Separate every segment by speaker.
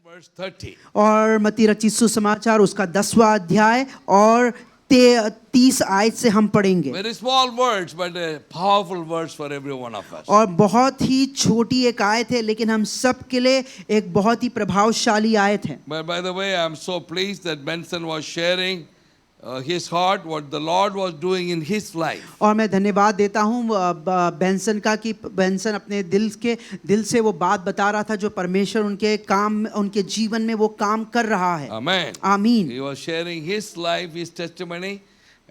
Speaker 1: verse 30.
Speaker 2: और मत्ती रचित सुसमाचार उसका 10वां अध्याय और 30 आयत से हम पढ़ेंगे।
Speaker 1: Very small words, but powerful words for every one of us.
Speaker 2: और बहुत ही छोटी एक आयत है, लेकिन हम सब के लिए एक बहुत ही प्रभावशाली आयत है।
Speaker 1: But by the way, I'm so pleased that Benson was sharing his heart, what the Lord was doing in his life.
Speaker 2: और मैं धन्यवाद देता हूँ बेंसन का कि बेंसन अपने दिल से वो बात बता रहा था जो परमेश्वर उनके काम, उनके जीवन में वो काम कर रहा है।
Speaker 1: Amen.
Speaker 2: आमीन।
Speaker 1: He was sharing his life, his testimony,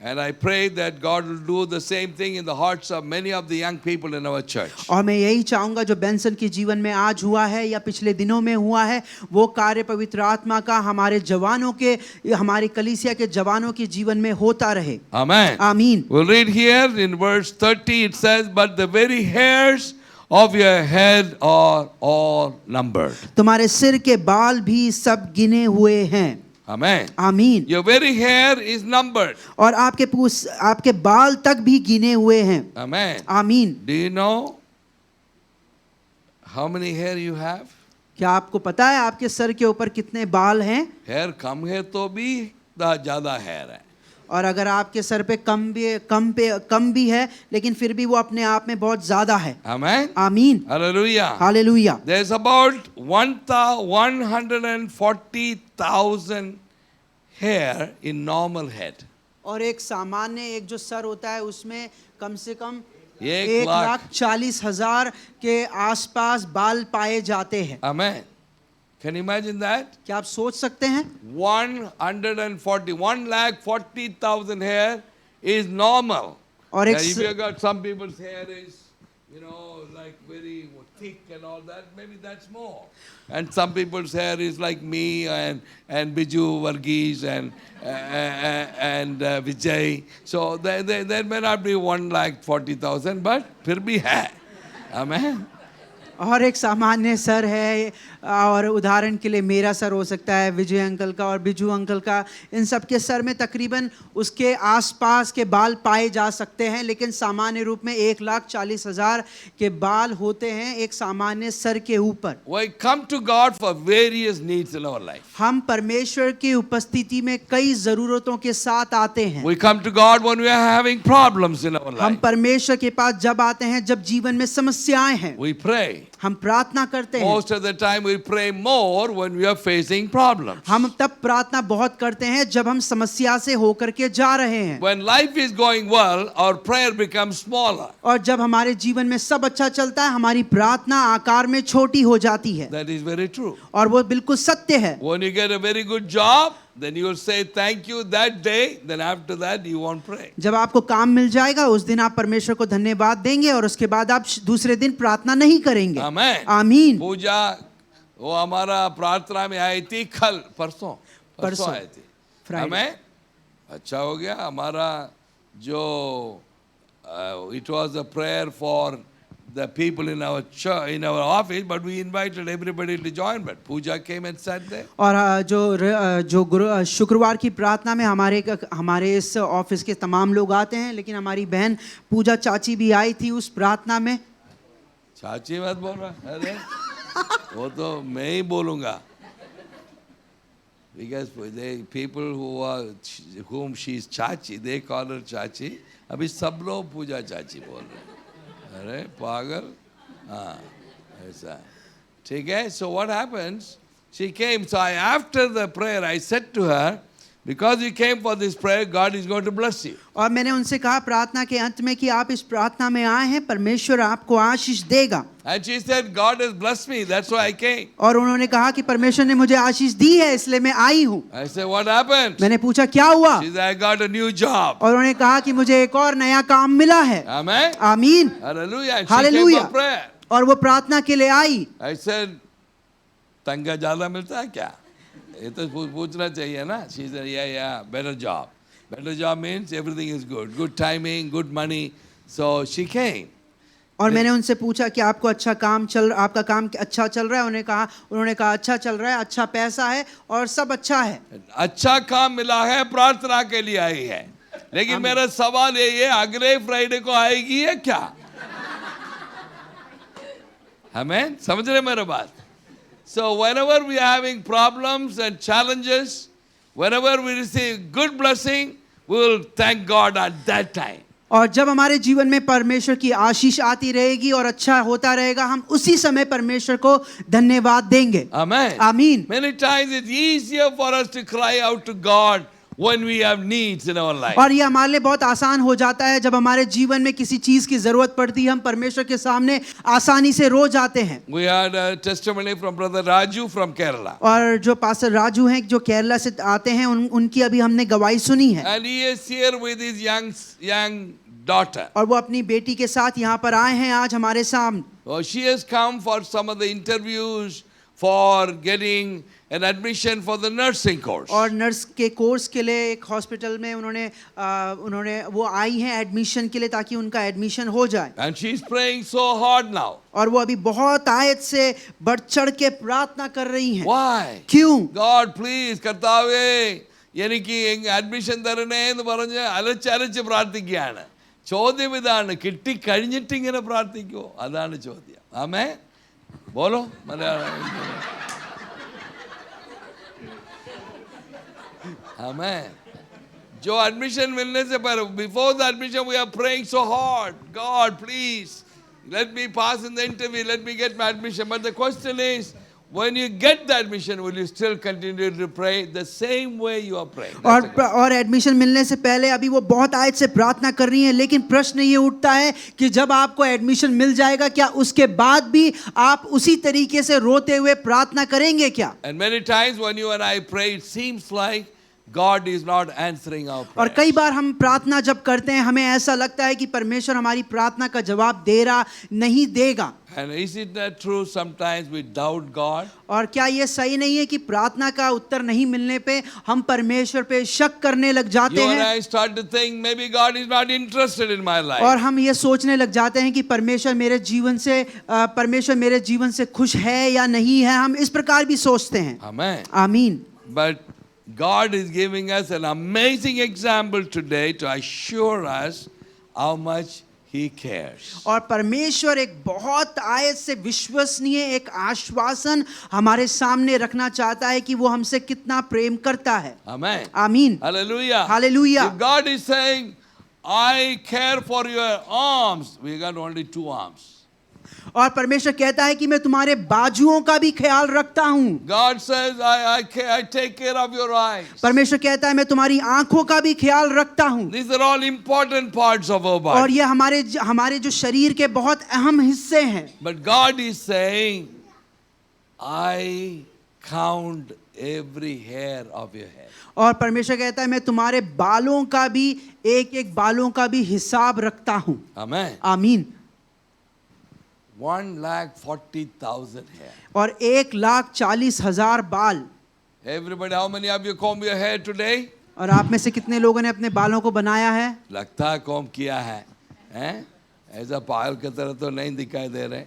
Speaker 1: and I pray that God will do the same thing in the hearts of many of the young people in our church.
Speaker 2: और मैं यही चाहूँगा जो बेंसन के जीवन में आज हुआ है या पिछले दिनों में हुआ है, वो कार्य पवित्र आत्मा का हमारे जवानों के, हमारी कलीसिया के जवानों के जीवन में होता रहे।
Speaker 1: Amen.
Speaker 2: आमीन।
Speaker 1: We'll read here in verse 30, it says, but the very hairs of your head are all numbered.
Speaker 2: तुम्हारे सिर के बाल भी सब गिने हुए हैं।
Speaker 1: Amen.
Speaker 2: आमीन।
Speaker 1: Your very hair is numbered.
Speaker 2: और आपके बाल तक भी गिने हुए हैं।
Speaker 1: Amen.
Speaker 2: आमीन।
Speaker 1: Do you know how many hair you have?
Speaker 2: क्या आपको पता है आपके सर के ऊपर कितने बाल हैं?
Speaker 1: Hair कम है तो भी ज़्यादा hair है.
Speaker 2: और अगर आपके सर पे कम भी है, लेकिन फिर भी वो अपने आप में बहुत ज्यादा है।
Speaker 1: Amen.
Speaker 2: आमीन।
Speaker 1: Hallelujah.
Speaker 2: Hallelujah.
Speaker 1: There's about 140,000 hair in normal head.
Speaker 2: और एक सामान्य एक जो सर होता है उसमें कम से कम 1,40,000 के आसपास बाल पाए जाते हैं।
Speaker 1: Amen. Can you imagine that?
Speaker 2: क्या आप सोच सकते हैं?
Speaker 1: 140,000 hair is normal.
Speaker 2: और
Speaker 1: Now, if you got some people's hair is, like very thick and all that, maybe that's more. And some people's hair is like me and Biju Varghese and Vijay. So there may not be 140,000, but फिर भी है. Amen.
Speaker 2: और एक सामान्य sir है, और उदाहरण के लिए मेरा सर हो सकता है, विजय अंकल का और बिजू अंकल का, इन सब के सर में तकरीबन उसके आसपास के बाल पाए जा सकते हैं, लेकिन सामान्य रूप में 1,40,000 के बाल होते हैं एक सामान्य सर के ऊपर।
Speaker 1: We come to God for various needs in our life.
Speaker 2: हम परमेश्वर की उपस्थिति में कई जरूरतों के साथ आते हैं।
Speaker 1: We come to God when we are having problems in our
Speaker 2: हम
Speaker 1: life.
Speaker 2: परमेश्वर के पास जब आते हैं जब जीवन में समस्याएं हैं।
Speaker 1: We pray.
Speaker 2: हम प्रार्थना करते हैं।
Speaker 1: Most of the time we pray more when we are facing problems.
Speaker 2: हम तब प्रार्थना बहुत करते हैं जब हम समस्या से होकर के जा रहे हैं।
Speaker 1: When life is going well, our prayer becomes smaller.
Speaker 2: और जब हमारे जीवन में सब अच्छा चलता है, हमारी प्रार्थना आकार में छोटी हो जाती है।
Speaker 1: That is very true.
Speaker 2: और वो बिल्कुल सत्य है।
Speaker 1: When you get a very good job, then you will say thank you that day. Then after that you won't pray.
Speaker 2: जब आपको काम मिल जाएगा उस दिन आप परमेश्वर को धन्यवाद देंगे, और उसके बाद आप दूसरे दिन प्रार्थना नहीं करेंगे।
Speaker 1: Amen.
Speaker 2: आमीन।
Speaker 1: पूजा वो हमारा प्रार्थना में आई थी परसों आई थी। Amen. अच्छा हो गया हमारा जो it was a prayer for the people in our church, in our office, but we invited everybody to join, but Pooja came and sat there.
Speaker 2: और जो शुक्रवार की प्रार्थना में हमारे इस ऑफिस के तमाम लोग आते हैं, लेकिन हमारी बहन पूजा चाची भी आई थी उस प्रार्थना में।
Speaker 1: चाची मत बोल रहा, अरे वो तो मैं ही बोलूँगा, because they people whom she is चाची, they call her चाची, अभी सब लोग पूजा चाची बोल रहे हैं। अरे पागल, हाँ ऐसा ठीक है। So what happens? She came. So after the prayer I said to her, because you came for this prayer, God is going to bless you.
Speaker 2: और मैंने उनसे कहा प्रार्थना के अंत में कि आप इस प्रार्थना में आए हैं, परमेश्वर आपको आशीष देगा।
Speaker 1: And she said, God has blessed me, that's why I came.
Speaker 2: और उन्होंने कहा कि परमेश्वर ने मुझे आशीष दी है, इसलिए मैं आई हूँ।
Speaker 1: I said, what happened?
Speaker 2: मैंने पूछा क्या हुआ?
Speaker 1: She said, I got a new job.
Speaker 2: और उन्होंने कहा कि मुझे एक और नया काम मिला है।
Speaker 1: Amen.
Speaker 2: आमीन।
Speaker 1: Hallelujah. And she
Speaker 2: hallelujah.
Speaker 1: came for prayer.
Speaker 2: और वो प्रार्थना के लिए आई।
Speaker 1: I said, तंगा ज्यादा मिलता है क्या? ये तो पूछना चाहिए ना। She said, yeah, better job. Better job means everything is good. Good timing, good money. So she came.
Speaker 2: और मैंने उनसे पूछा कि आपका काम अच्छा चल रहा है? उन्होंने कहा अच्छा चल रहा है, अच्छा पैसा है और सब अच्छा है।
Speaker 1: अच्छा काम मिला है, प्रार्थना के लिए आई है। लेकिन मेरा सवाल ये अगले फ्राइडे को आएगी है क्या? हमें समझ रहे मेरा बात? So whenever we are having problems and challenges, whenever we receive good blessing, we will thank God at that time.
Speaker 2: और जब हमारे जीवन में परमेश्वर की आशीष आती रहेगी और अच्छा होता रहेगा, हम उसी समय परमेश्वर को धन्यवाद देंगे।
Speaker 1: Amen.
Speaker 2: आमीन।
Speaker 1: Many times it's easier for us to cry out to God when we have needs in our life.
Speaker 2: और ये हमारे लिए बहुत आसान हो जाता है जब हमारे जीवन में किसी चीज की जरूरत पड़ती है, हम परमेश्वर के सामने आसानी से रो जाते हैं।
Speaker 1: We had a testimony from Brother Raju from Kerala.
Speaker 2: और जो पास्टर राजू हैं जो केरला से आते हैं, उनकी अभी हमने गवाही सुनी है।
Speaker 1: And he is here with his young daughter.
Speaker 2: और वो अपनी बेटी के साथ यहाँ पर आए हैं आज हमारे सामने।
Speaker 1: So she has come for some of the interviews for getting an admission for the nursing course.
Speaker 2: और नर्स के कोर्स के लिए एक हॉस्पिटल में उन्होंने वो आई हैं एडमिशन के लिए ताकि उनका एडमिशन हो जाए।
Speaker 1: And she is praying so hard now.
Speaker 2: और वो अभी बहुत आयत से बढ़ चढ़ के प्रार्थना कर रही हैं।
Speaker 1: Why?
Speaker 2: क्यों?
Speaker 1: God please കർത്താവേ എനിക്ക് അഡ്മിഷൻ തരണേ എന്ന് പറഞ്ഞ് അലച്ചലച്ച് പ്രാർത്ഥിക്കുകയാണ്. ചോദ്യം ഇതാണ്, കിട്ടി കഴിഞ്ഞിട്ട് ഇങ്ങനെ പ്രാർത്ഥിക്കുമോ? അതാണ് ചോദ്യം. ആമേൻ. ബോലോ മലയാളം. Amen. जो एडमिशन मिलने से पहले, before the admission we are praying so hard. God please let me pass in the interview, let me get my admission. But the question is, when you get the admission, will you still continue to pray the same way you are praying?
Speaker 2: और admission मिलने से पहले अभी वो बहुत आयत से प्रार्थना कर रही हैं, लेकिन प्रश्न ये उठता है कि जब आपको एडमिशन मिल जाएगा, क्या उसके बाद भी आप उसी तरीके से रोते हुए प्रार्थना करेंगे क्या?
Speaker 1: And many times when you and I pray, it seems like God is not answering our prayer.
Speaker 2: और कई बार हम प्रार्थना जब करते हैं, हमें ऐसा लगता है कि परमेश्वर हमारी प्रार्थना का जवाब दे रहा नहीं देगा।
Speaker 1: And is it not true sometimes we doubt God?
Speaker 2: और क्या ये सही नहीं है कि प्रार्थना का उत्तर नहीं मिलने पे हम परमेश्वर पे शक करने लग जाते
Speaker 1: You and
Speaker 2: हैं?
Speaker 1: I start to think maybe God is not interested in my life.
Speaker 2: और हम ये सोचने लग जाते हैं कि परमेश्वर मेरे जीवन से खुश है या नहीं है। हम इस प्रकार भी सोचते हैं।
Speaker 1: Amen.
Speaker 2: आमीन।
Speaker 1: But God is giving us an amazing example today to assure us how much He cares.
Speaker 2: और परमेश्वर एक बहुत आयत से विश्वसनीय एक आश्वासन हमारे सामने रखना चाहता है कि वो हमसे कितना प्रेम करता है।
Speaker 1: Amen.
Speaker 2: आमीन।
Speaker 1: Hallelujah.
Speaker 2: Hallelujah.
Speaker 1: If God is saying, I care for your arms, we got only 2 arms.
Speaker 2: और परमेश्वर कहता है कि मैं तुम्हारे बाजुओं का भी ख्याल रखता हूँ।
Speaker 1: God says, I take care of your eyes.
Speaker 2: परमेश्वर कहता है मैं तुम्हारी आंखों का भी ख्याल रखता हूँ।
Speaker 1: These are all important parts of our body.
Speaker 2: और ये हमारे जो शरीर के बहुत अहम हिस्से हैं।
Speaker 1: But God is saying, I count every hair of your head.
Speaker 2: और परमेश्वर कहता है मैं तुम्हारे बालों का भी एक बालों का भी हिसाब रखता हूँ।
Speaker 1: Amen.
Speaker 2: आमीन।
Speaker 1: 1,40,000 hair.
Speaker 2: और 1,40,000 बाल।
Speaker 1: Everybody, how many of you comb your hair today?
Speaker 2: और आप में से कितने लोगों ने अपने बालों को बनाया है?
Speaker 1: लगता है कॉम किया है, हैं? ऐसा पायल की तरह तो नहीं दिखाई दे रहे।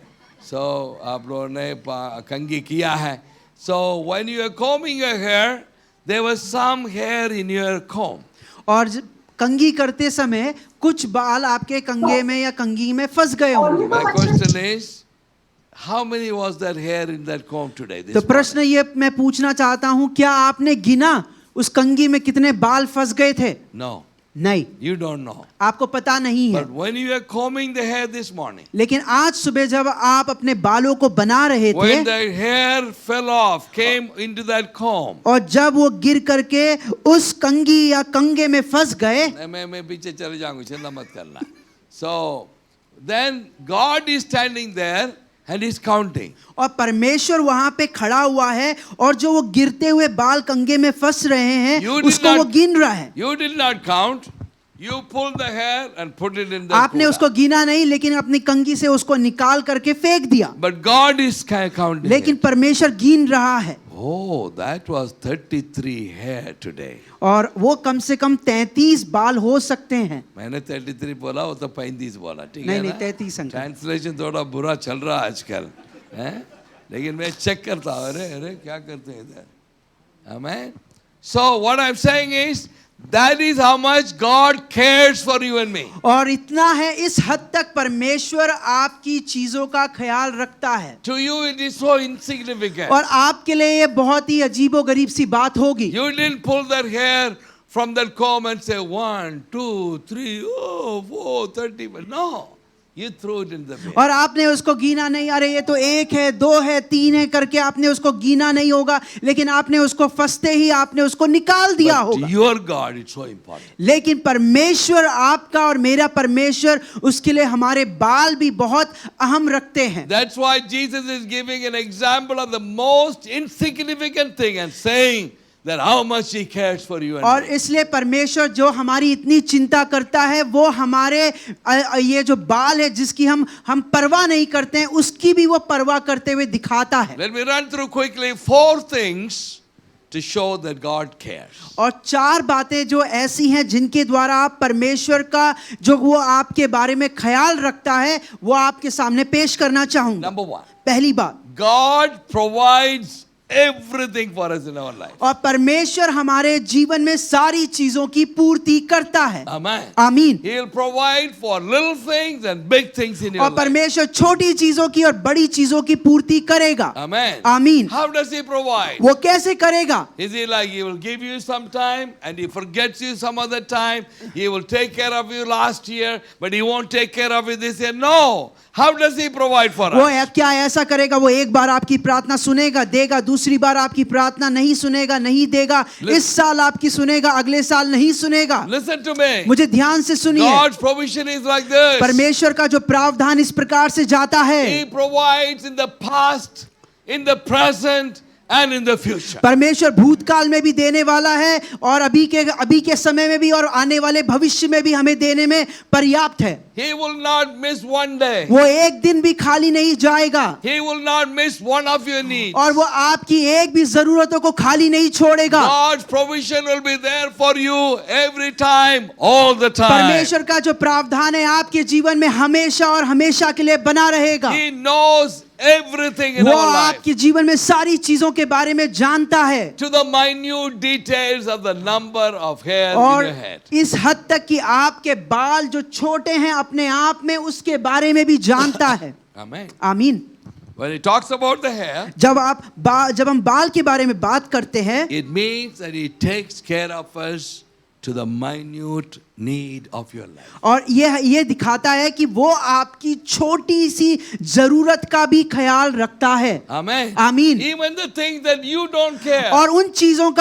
Speaker 1: So आप लोगों ने कंघी किया है। So when you are combing your hair, there was some hair in your comb.
Speaker 2: और कंघी करते समय कुछ बाल आपके कंघे में या कंघी में फंस गए होंगे।
Speaker 1: My question is, how many was that hair in that comb today?
Speaker 2: तो प्रश्न ये मैं पूछना चाहता हूँ, क्या आपने गिना उस कंघी में कितने बाल फंस गए थे?
Speaker 1: No,
Speaker 2: नहीं,
Speaker 1: you don't know.
Speaker 2: आपको पता नहीं है।
Speaker 1: But when you were combing the hair this morning,
Speaker 2: लेकिन आज सुबह जब आप अपने बालों को बना रहे थे
Speaker 1: when the hair fell off, came into that comb,
Speaker 2: और जब वो गिर करके उस कंघी या कंघे में फंस गए,
Speaker 1: मैं पीछे चले जाऊंगा, चिंता मत करना। So then God is standing there and he's counting.
Speaker 2: और परमेश्वर वहां पे खड़ा हुआ है और जो वो गिरते हुए बाल कंघे में फंस रहे हैं उसको वो गिन रहा है।
Speaker 1: You did not count. You pulled the hair and put it in the
Speaker 2: आपने
Speaker 1: kuda.
Speaker 2: उसको गिना नहीं, लेकिन अपनी कंघी से उसको निकाल करके फेंक दिया।
Speaker 1: But God is counting.
Speaker 2: लेकिन परमेश्वर गिन रहा है।
Speaker 1: Oh, that was 33 hair today.
Speaker 2: और वो कम से कम 33 बाल हो सकते हैं।
Speaker 1: मैंने 33 बोला, वो तो 35 बोला, ठीक है
Speaker 2: नहीं
Speaker 1: ना?
Speaker 2: 33 अंकल।
Speaker 1: ट्रांसलेशन थोड़ा बुरा चल रहा है आजकल, हैं? लेकिन मैं चेक करता हूँ, अरे क्या करते हैं इधर? Amen. So what I'm saying is, that is how much God cares for you and me.
Speaker 2: और इतना है, इस हद तक परमेश्वर आपकी चीजों का ख्याल रखता है,
Speaker 1: To you it is so insignificant.
Speaker 2: और आपके लिए ये बहुत ही अजीबोगरीब सी बात होगी.
Speaker 1: You didn't pull that hair from that comb and say 1, 2, 3, 4, 30. No, you threw it in the bin.
Speaker 2: और आपने उसको गिना नहीं, अरे ये तो 1 है, 2 है, 3 है करके आपने उसको गिना नहीं होगा, लेकिन आपने उसको फंसते ही आपने उसको निकाल दिया
Speaker 1: But
Speaker 2: होगा.
Speaker 1: your God, it's so important.
Speaker 2: लेकिन परमेश्वर आपका और मेरा परमेश्वर, उसके लिए हमारे बाल भी बहुत अहम रखते हैं.
Speaker 1: That's why Jesus is giving an example of the most insignificant thing and saying that how much he cares for you and
Speaker 2: और
Speaker 1: me.
Speaker 2: इसलिए परमेश्वर जो हमारी इतनी चिंता करता है, वो हमारे ये जो बाल है जिसकी हम परवाह नहीं करते हैं, उसकी भी वो परवाह करते हुए दिखाता है.
Speaker 1: Let me run through quickly 4 things to show that God cares.
Speaker 2: और 4 बातें जो ऐसी हैं जिनके द्वारा आप परमेश्वर का जो वो आपके बारे में ख्याल रखता है, वो आपके सामने पेश करना चाहूंगा.
Speaker 1: Number 1,
Speaker 2: पहली बात,
Speaker 1: God provides everything for us in our life.
Speaker 2: और परमेश्वर हमारे जीवन में सारी चीजों की पूर्ति करता है.
Speaker 1: Amen.
Speaker 2: आमीन.
Speaker 1: He'll provide for little things and big things in your
Speaker 2: और
Speaker 1: life.
Speaker 2: परमेश्वर छोटी चीजों की और बड़ी चीजों की पूर्ति करेगा.
Speaker 1: Amen.
Speaker 2: आमीन.
Speaker 1: How does he provide?
Speaker 2: वो कैसे करेगा?
Speaker 1: Is he like he will give you some time and he forgets you some other time? He will take care of you last year, but he won't take care of you this year? No. How does he provide for
Speaker 2: वो
Speaker 1: us?
Speaker 2: क्या ऐसा करेगा? वो एक बार आपकी प्रार्थना सुनेगा, देगा, दूसरी बार आपकी प्रार्थना नहीं सुनेगा, नहीं देगा, इस साल आपकी सुनेगा, अगले साल नहीं सुनेगा.
Speaker 1: Listen to me.
Speaker 2: मुझे ध्यान से सुनिए.
Speaker 1: God's provision is like this.
Speaker 2: परमेश्वर का जो प्रावधान इस प्रकार से जाता है.
Speaker 1: He provides in the past, in the present, and in the future.
Speaker 2: परमेश्वर भूतकाल में भी देने वाला है, और अभी के समय में भी, और आने वाले भविष्य में भी हमें देने में पर्याप्त है.
Speaker 1: He will not miss one day.
Speaker 2: वो एक दिन भी खाली नहीं जाएगा,
Speaker 1: He will not miss one of your needs.
Speaker 2: और वो आपकी एक भी जरूरतों को खाली नहीं छोड़ेगा.
Speaker 1: God's provision will be there for you every time, all the time.
Speaker 2: परमेश्वर का जो प्रावधान है आपके जीवन में हमेशा और हमेशा के लिए बना रहेगा.
Speaker 1: He knows everything in
Speaker 2: वो
Speaker 1: our life,
Speaker 2: आपके जीवन में सारी चीजों के बारे में जानता है,
Speaker 1: to the minute details of the number of hairs in
Speaker 2: और
Speaker 1: your head.
Speaker 2: इस हद तक कि आपके बाल जो छोटे हैं अपने आप में, उसके बारे में भी जानता है.
Speaker 1: Amen.
Speaker 2: आमीन.
Speaker 1: When he talks about the hair,
Speaker 2: जब हम बाल के बारे में बात करते हैं,
Speaker 1: it means that he takes care of us to the minute need of your life.
Speaker 2: और ये दिखाता है कि वो आपकी छोटी सी जरूरत का भी ख्याल रखता है.
Speaker 1: Amen.
Speaker 2: आमीन.
Speaker 1: Even the things that you don't care.
Speaker 2: और उन चीजों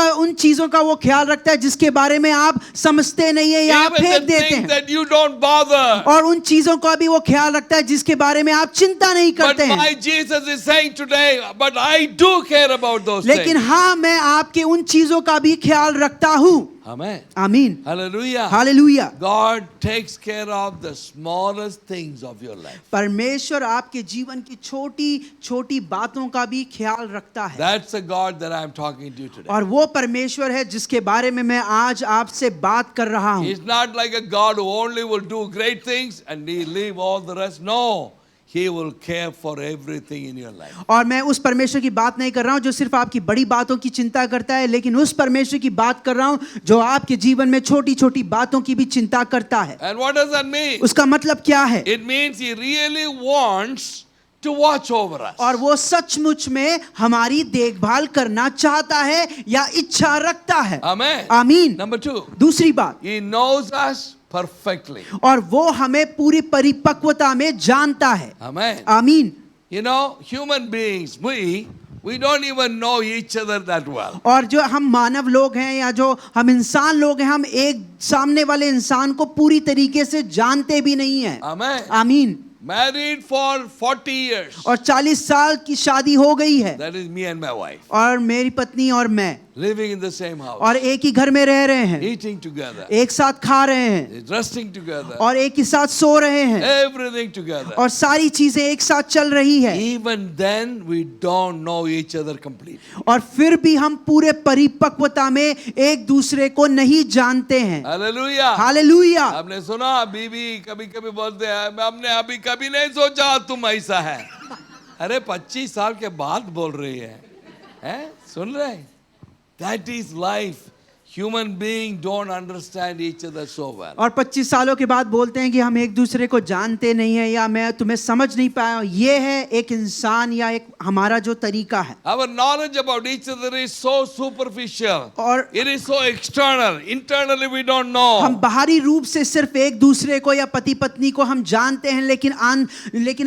Speaker 2: का वो ख्याल रखता है जिसके बारे में आप समझते नहीं है या आप
Speaker 1: Even
Speaker 2: फेंक
Speaker 1: the
Speaker 2: देते
Speaker 1: things
Speaker 2: हैं.
Speaker 1: that you don't bother.
Speaker 2: और उन चीजों का भी वो ख्याल रखता है जिसके बारे में आप चिंता नहीं
Speaker 1: But
Speaker 2: करते हैं.
Speaker 1: my Jesus is saying today, but I do care about those
Speaker 2: लेकिन
Speaker 1: things.
Speaker 2: हाँ, मैं आपके उन चीजों का भी ख्याल रखता हूँ.
Speaker 1: Amen.
Speaker 2: आमीन.
Speaker 1: Hallelujah.
Speaker 2: Hallelujah.
Speaker 1: God takes care of the smallest things of your life.
Speaker 2: परमेश्वर आपके जीवन की छोटी छोटी बातों का भी ख्याल रखता है.
Speaker 1: That's the God that I'm talking to you today.
Speaker 2: और वो परमेश्वर है जिसके बारे में मैं आज आपसे बात कर रहा हूँ.
Speaker 1: He's not like a God who only will do great things and he leave all the rest. No. He will care for everything in your life.
Speaker 2: और मैं उस परमेश्वर की बात नहीं कर रहा हूँ जो सिर्फ आपकी बड़ी बातों की चिंता करता है, लेकिन उस परमेश्वर की बात कर रहा हूँ जो आपके जीवन में छोटी छोटी बातों की भी चिंता करता है.
Speaker 1: And what does that mean?
Speaker 2: उसका मतलब क्या है?
Speaker 1: It means he really wants to watch over us.
Speaker 2: और वो सचमुच में हमारी देखभाल करना चाहता है या इच्छा रखता है.
Speaker 1: Amen.
Speaker 2: आमीन.
Speaker 1: Number 2,
Speaker 2: दूसरी बात,
Speaker 1: he knows us perfectly.
Speaker 2: और वो हमें पूरी परिपक्वता में जानता है.
Speaker 1: Amen.
Speaker 2: आमीन.
Speaker 1: You know, human beings, we don't even know each other that well.
Speaker 2: और जो हम मानव लोग हैं या जो हम इंसान लोग हैं, हम एक सामने वाले इंसान को पूरी तरीके से जानते भी नहीं हैं.
Speaker 1: Amen.
Speaker 2: आमीन.
Speaker 1: Married for 40 years.
Speaker 2: और 40 साल की शादी हो गई है,
Speaker 1: That is me and my wife.
Speaker 2: और मेरी पत्नी और मैं,
Speaker 1: Living in the same house.
Speaker 2: और एक ही घर में रह रहे हैं,
Speaker 1: Eating together.
Speaker 2: एक साथ खा रहे हैं,
Speaker 1: Resting together.
Speaker 2: और एक ही साथ सो रहे हैं,
Speaker 1: Everything together.
Speaker 2: और सारी चीजें एक साथ चल रही है.
Speaker 1: Even then, we don't know each other completely.
Speaker 2: और फिर भी हम पूरे परिपक्वता में एक दूसरे को नहीं जानते हैं.
Speaker 1: Hallelujah.
Speaker 2: हालेलुया.
Speaker 1: आपने सुना बीवी कभी कभी बोलते हैं हमने अभी कभी नहीं सोचा तुम ऐसा है. अरे 25 साल के बाद बोल रही है, हैं? सुन रहे हैं? That is life. human beings don't understand each other so well.
Speaker 2: और 25 सालों के बाद बोलते हैं कि हम एक दूसरे को जानते नहीं है या मैं तुम्हें समझ नहीं पाया। ये है एक इंसान या एक हमारा जो तरीका है।
Speaker 1: Our knowledge about each other is so superficial.
Speaker 2: और
Speaker 1: It is so external. Internally we don't know.
Speaker 2: हम बाहरी रूप से सिर्फ एक दूसरे को या पति पत्नी को हम जानते हैं, लेकिन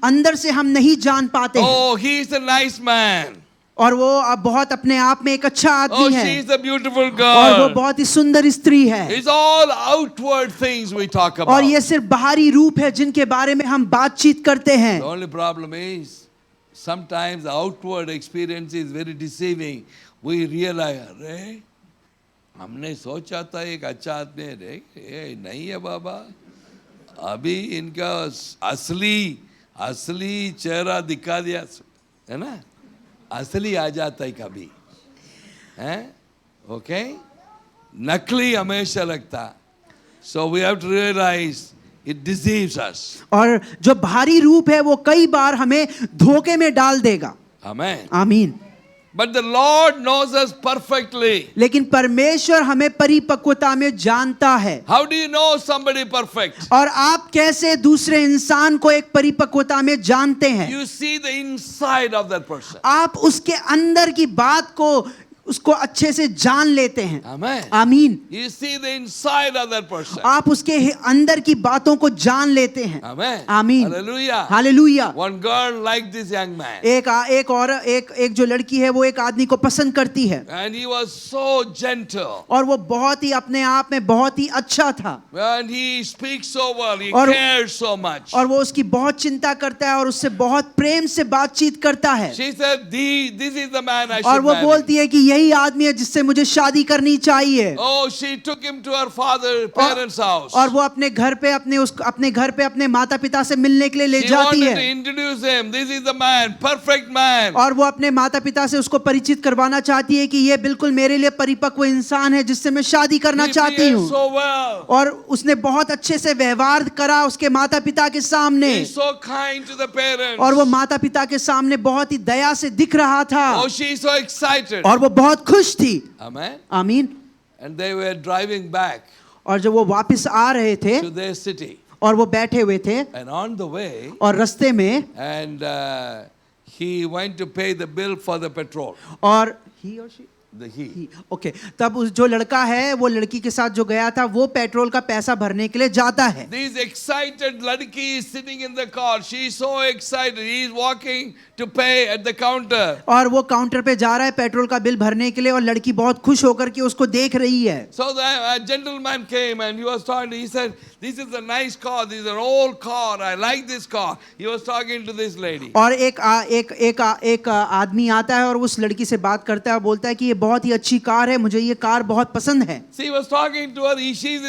Speaker 2: अंदर से हम नहीं जान पाते हैं।
Speaker 1: Oh, he is a nice man.
Speaker 2: और वो अब बहुत अपने आप में एक अच्छा
Speaker 1: Oh,
Speaker 2: आदमी
Speaker 1: she
Speaker 2: है
Speaker 1: is a beautiful
Speaker 2: और वो
Speaker 1: girl.
Speaker 2: बहुत ही सुंदर स्त्री है।
Speaker 1: It's all outward things we talk
Speaker 2: और
Speaker 1: about.
Speaker 2: ये सिर्फ बाहरी रूप है जिनके बारे में हम बातचीत करते हैं।
Speaker 1: The only problem is sometimes the outward experience is very deceiving. We realize, अरे हमने सोचा था एक अच्छा आदमी है, रे ये नहीं है बाबा, अभी इनका असली चेहरा दिखा दिया, है ना, असली आ जाता है कभी, हैं, ओके, नकली हमेशा लगता। So we have to realize it deceives us.
Speaker 2: और जो बाहरी रूप है वो कई बार हमें धोखे में डाल देगा।
Speaker 1: Amen.
Speaker 2: आमीन।
Speaker 1: But the Lord knows us perfectly.
Speaker 2: लेकिन परमेश्वर हमें परिपक्वता में जानता है।
Speaker 1: How do you know somebody perfect?
Speaker 2: और आप कैसे दूसरे इंसान को एक परिपक्वता में जानते हैं?
Speaker 1: You see the inside of that person.
Speaker 2: आप उसके अंदर की बात को उसको अच्छे से जान लेते हैं।
Speaker 1: Amen.
Speaker 2: आमीन।
Speaker 1: You see the inside of that person.
Speaker 2: आप उसके अंदर की बातों को जान लेते हैं।
Speaker 1: Amen.
Speaker 2: आमीन।
Speaker 1: Hallelujah.
Speaker 2: Hallelujah.
Speaker 1: One girl liked this young man.
Speaker 2: एक जो लड़की है वो एक आदमी को पसंद करती है
Speaker 1: And he was so gentle.
Speaker 2: और वो बहुत ही अपने आप में बहुत ही अच्छा था
Speaker 1: And he speaks so well. He
Speaker 2: और-
Speaker 1: cares so much.
Speaker 2: और वो उसकी बहुत चिंता करता है और उससे बहुत प्रेम से बातचीत करता है।
Speaker 1: She said, This is the man I
Speaker 2: और
Speaker 1: should
Speaker 2: वो
Speaker 1: marry.
Speaker 2: बोलती है कि यही आदमी है जिससे मुझे शादी करनी चाहिए।
Speaker 1: Oh, she took him to her parents' house.
Speaker 2: और वो अपने घर पे अपने माता पिता से मिलने के लिए ले
Speaker 1: She
Speaker 2: जाती
Speaker 1: wanted to
Speaker 2: है
Speaker 1: introduce him. This is the man, perfect man.
Speaker 2: और वो अपने माता पिता से उसको परिचित करवाना चाहती है कि ये बिल्कुल मेरे लिए परिपक्व इंसान है जिससे मैं शादी करना
Speaker 1: He
Speaker 2: चाहती
Speaker 1: behaved
Speaker 2: हूँ।
Speaker 1: so well.
Speaker 2: और उसने बहुत अच्छे से व्यवहार करा उसके माता पिता के सामने
Speaker 1: He's so kind to the parents.
Speaker 2: और वो माता पिता के सामने बहुत ही दया से दिख रहा था
Speaker 1: Oh, she's so excited.
Speaker 2: और वो बहुत खुश थी।
Speaker 1: Amen.
Speaker 2: आमीन।
Speaker 1: And they were driving back
Speaker 2: और जब वो वापस आ रहे थे
Speaker 1: to their city.
Speaker 2: और वो बैठे हुए थे
Speaker 1: And on the way,
Speaker 2: और रास्ते में
Speaker 1: and he went to pay the bill for the petrol.
Speaker 2: और he or she
Speaker 1: He.
Speaker 2: Okay तब उस जो लड़का है वो लड़की के साथ जो गया था वो पेट्रोल का पैसा भरने के लिए जाता है।
Speaker 1: This excited ladki is sitting in the car. She is so excited. He is walking to pay at the counter.
Speaker 2: और वो काउंटर पे जा रहा है पेट्रोल का बिल भरने के लिए और लड़की बहुत खुश होकर के उसको देख रही है।
Speaker 1: So the gentleman came and he was talking. He said, "This is a nice car. This is an old car. I like this car." He was talking to this lady.
Speaker 2: और एक आदमी आता है और उस लड़की से बात करता है और बोलता है कि ये बहुत ही अच्छी कार है, मुझे ये कार बहुत पसंद है।
Speaker 1: She was talking to her. She's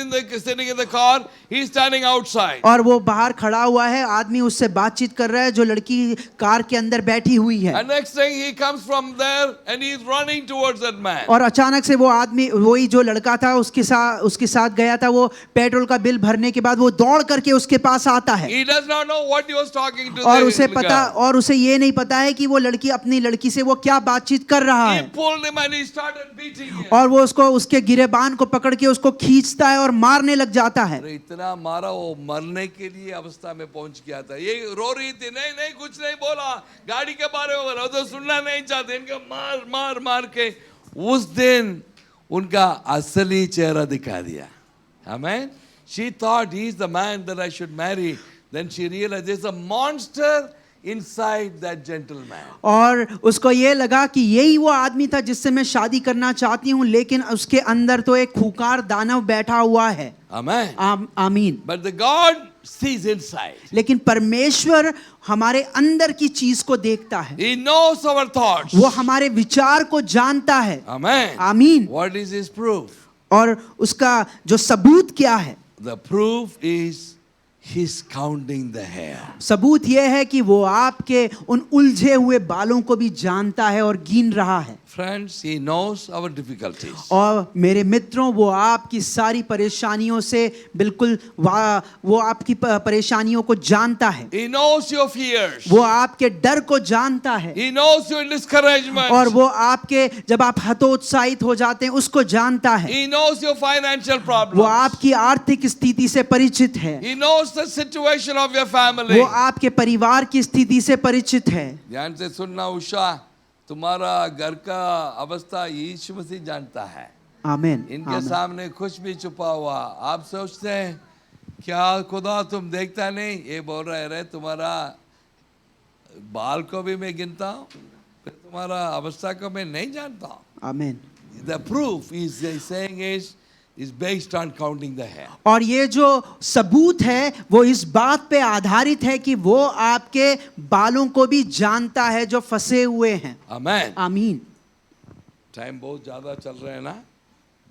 Speaker 1: sitting in the car. He's standing outside.
Speaker 2: और वो बाहर खड़ा हुआ है, आदमी उससे बातचीत कर रहा है जो लड़की कार के अंदर बैठी हुई है।
Speaker 1: And next thing he comes from there and he's running towards that man.
Speaker 2: और अचानक से वो आदमी वही जो लड़का था उसके साथ गया था, वो पेट्रोल का बिल भरने के बाद वो दौड़ करके उसके पास आता है।
Speaker 1: He does not know what he was talking to.
Speaker 2: और
Speaker 1: the
Speaker 2: उसे ये नहीं पता है कि वो लड़की अपनी लड़की से वो क्या बातचीत कर रहा
Speaker 1: He
Speaker 2: है।
Speaker 1: pulled him and he started beating him.
Speaker 2: और वो उसको उसके गिरेबान को पकड़ के उसको खींचता है और मारने लग जाता है।
Speaker 1: अरे इतना मारा वो मरने के लिए अवस्था में पहुंच गया था। ये रो रही थी, नहीं नहीं कुछ नहीं बोला, गाड़ी के बारे में बोला, तो सुनना नहीं चाहते। इनका मार मार मार के उस दिन उनका असली चेहरा दिखा दिया। Amen. She thought he is the man that I should marry. Then she realized there's a monster inside that gentleman.
Speaker 2: और उसको ये लगा कि यही वो आदमी था जिससे मैं शादी करना चाहती हूँ, लेकिन उसके अंदर तो एक खूंखार दानव बैठा हुआ है।
Speaker 1: Amen.
Speaker 2: आमीन।
Speaker 1: But the God sees inside.
Speaker 2: लेकिन परमेश्वर हमारे अंदर की चीज को देखता है।
Speaker 1: He knows our thoughts.
Speaker 2: वो हमारे विचार को जानता है।
Speaker 1: Amen.
Speaker 2: आमीन।
Speaker 1: What is his proof?
Speaker 2: और उसका जो सबूत क्या है?
Speaker 1: The proof is he's counting the hair.
Speaker 2: सबूत यह है कि वो आपके उन उलझे हुए बालों को भी जानता है और गिन रहा है।
Speaker 1: Friends, He knows our difficulties.
Speaker 2: और मेरे मित्रों, वो आपकी सारी परेशानियों से बिल्कुल वो आपकी परेशानियों को जानता है।
Speaker 1: He knows your fears.
Speaker 2: वो आपके डर को जानता है।
Speaker 1: He knows your discouragement.
Speaker 2: और वो आपके जब आप हतोत्साहित हो जाते हैं उसको जानता है।
Speaker 1: He knows your financial
Speaker 2: वो
Speaker 1: problems.
Speaker 2: आपकी आर्थिक स्थिति से परिचित है।
Speaker 1: He knows the situation of your family.
Speaker 2: वो आपके परिवार की स्थिति से परिचित है।
Speaker 1: ध्यान से सुनना उषा, तुम्हारा घर का अवस्था यीशु मसीह जानता है।
Speaker 2: आमीन।
Speaker 1: इनके सामने कुछ भी छुपा हुआ। आप सोचते हैं क्या खुदा तुम देखता नहीं? ये बोल रहे रे तुम्हारा बाल को भी मैं गिनता हूँ, तुम्हारा अवस्था को मैं नहीं जानता हूँ।
Speaker 2: आमीन।
Speaker 1: The proof is saying is based on counting the hair.
Speaker 2: और ये जो सबूत है वो इस बात पे आधारित है कि वो आपके बालों को भी जानता है जो फंसे हुए हैं।
Speaker 1: Amen.
Speaker 2: आमीन।
Speaker 1: टाइम बहुत ज्यादा चल रहा है ना,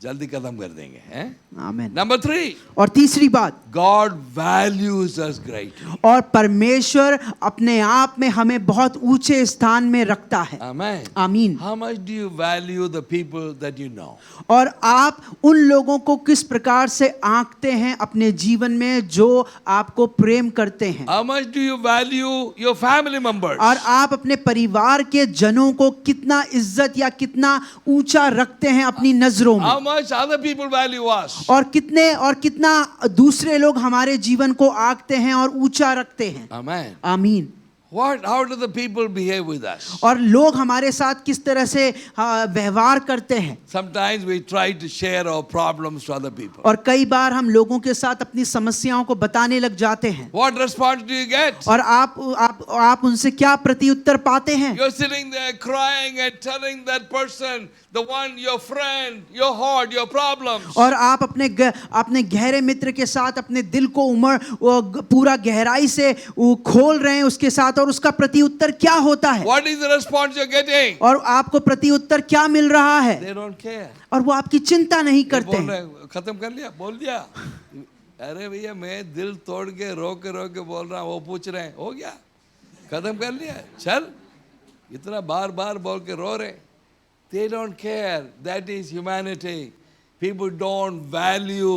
Speaker 1: जल्दी खत्म कर देंगे हैं।
Speaker 2: आमीन।
Speaker 1: नंबर 3,
Speaker 2: और तीसरी बात,
Speaker 1: God values us greatly.
Speaker 2: और परमेश्वर अपने आप में हमें बहुत ऊंचे स्थान में रखता है।
Speaker 1: Amen.
Speaker 2: आमीन।
Speaker 1: How much do you value the people that you know?
Speaker 2: और आप उन लोगों को किस प्रकार से आंकते हैं अपने जीवन में जो आपको प्रेम करते हैं?
Speaker 1: How much do you value your family members?
Speaker 2: और आप अपने परिवार के जनों को कितना इज्जत या कितना ऊंचा रखते हैं अपनी नजरों में?
Speaker 1: How much other people value us?
Speaker 2: और कितना दूसरे लोग हमारे जीवन को आंकते हैं और ऊंचा रखते हैं?
Speaker 1: Amen.
Speaker 2: आमीन।
Speaker 1: How do the people behave with us?
Speaker 2: और लोग हमारे साथ किस तरह से व्यवहार करते हैं?
Speaker 1: Sometimes we try to share our problems to other people.
Speaker 2: और कई बार हम लोगों के साथ अपनी समस्याओं को बताने लग जाते हैं।
Speaker 1: What response do you get?
Speaker 2: और आप उनसे क्या प्रत्युत्तर पाते हैं?
Speaker 1: You're sitting there crying and telling that person, the one, your friend, your heart, your problems.
Speaker 2: और आप अपने गहरे मित्र के साथ अपने दिल को पूरा गहराई से खोल रहे हैं उसके साथ, और उसका प्रत्युत्तर क्या होता है?
Speaker 1: What is the response you're getting?
Speaker 2: और आपको प्रत्युत्तर क्या मिल रहा है?
Speaker 1: They don't care.
Speaker 2: और वो आपकी चिंता नहीं करते
Speaker 1: बोल
Speaker 2: हैं।
Speaker 1: रहे, खत्म कर लिया, बोल दिया। अरे भैया मैं दिल तोड़ के रो के बोल रहा हूँ, वो पूछ रहे हैं हो गया, खत्म कर लिया, चल। इतना बार बार बोल के रो रहे। They don't care. That is humanity. People don't value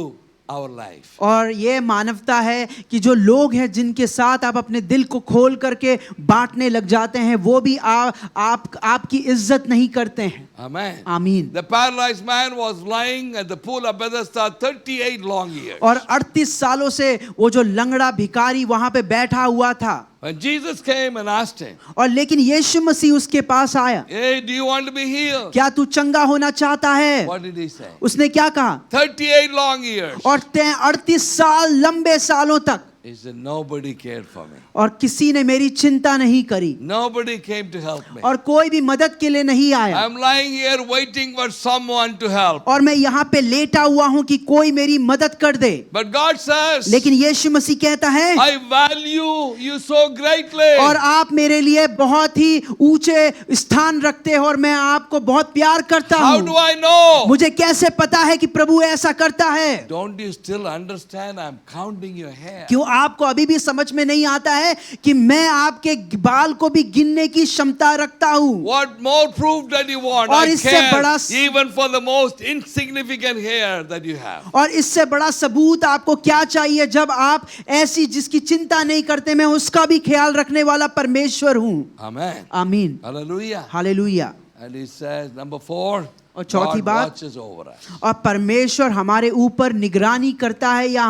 Speaker 1: our life.
Speaker 2: और ये मानवता है कि जो लोग हैं जिनके साथ आप अपने दिल को खोल करके बांटने लग जाते हैं, वो भी आपकी इज्जत नहीं करते हैं।
Speaker 1: Amen.
Speaker 2: आमीन।
Speaker 1: The paralyzed man was lying at the pool of Bethesda 38 long years.
Speaker 2: और 38 सालों से वो जो लंगड़ा भिखारी वहां पे बैठा हुआ था।
Speaker 1: When Jesus came and asked him,
Speaker 2: और लेकिन यीशु मसीह उसके पास आया।
Speaker 1: hey, do you want to be healed?
Speaker 2: क्या तू चंगा होना चाहता है?
Speaker 1: What did he say?
Speaker 2: उसने क्या कहा?
Speaker 1: 38 long years.
Speaker 2: और 38 साल लंबे सालों तक
Speaker 1: He said, nobody cared for me.
Speaker 2: और किसी ने मेरी चिंता नहीं करी,
Speaker 1: Nobody came to help me.
Speaker 2: और कोई भी मदद के लिए नहीं आया।
Speaker 1: I'm lying here waiting for someone to help.
Speaker 2: और मैं यहाँ पे लेटा हुआ हूँ कि कोई मेरी मदद कर दे।
Speaker 1: But God says,
Speaker 2: लेकिन यीशु मसीह कहता है,
Speaker 1: I value you so greatly.
Speaker 2: और आप मेरे लिए बहुत ही ऊंचे स्थान रखते हो और मैं आपको बहुत प्यार करता
Speaker 1: How
Speaker 2: हूँ।
Speaker 1: do I know?
Speaker 2: मुझे कैसे पता है कि प्रभु ऐसा करता है?
Speaker 1: Don't you still understand? I'm counting your hair.
Speaker 2: क्यों आपको अभी भी समझ में नहीं आता है कि मैं आपके बाल को भी गिनने की क्षमता रखता हूँ?
Speaker 1: What more proof that you want?
Speaker 2: और
Speaker 1: I
Speaker 2: इससे
Speaker 1: care
Speaker 2: बड़ा-
Speaker 1: even for the most insignificant hair that you have.
Speaker 2: और इससे बड़ा सबूत आपको क्या चाहिए जब आप ऐसी जिसकी चिंता नहीं करते, मैं उसका भी ख्याल रखने वाला परमेश्वर हूँ।
Speaker 1: Amen.
Speaker 2: आमीन।
Speaker 1: Hallelujah.
Speaker 2: Hallelujah.
Speaker 1: And he says, number 4,
Speaker 2: और चौथी
Speaker 1: God
Speaker 2: बात,
Speaker 1: watches over us.
Speaker 2: और परमेश्वर हमारे ऊपर निगरानी करता है या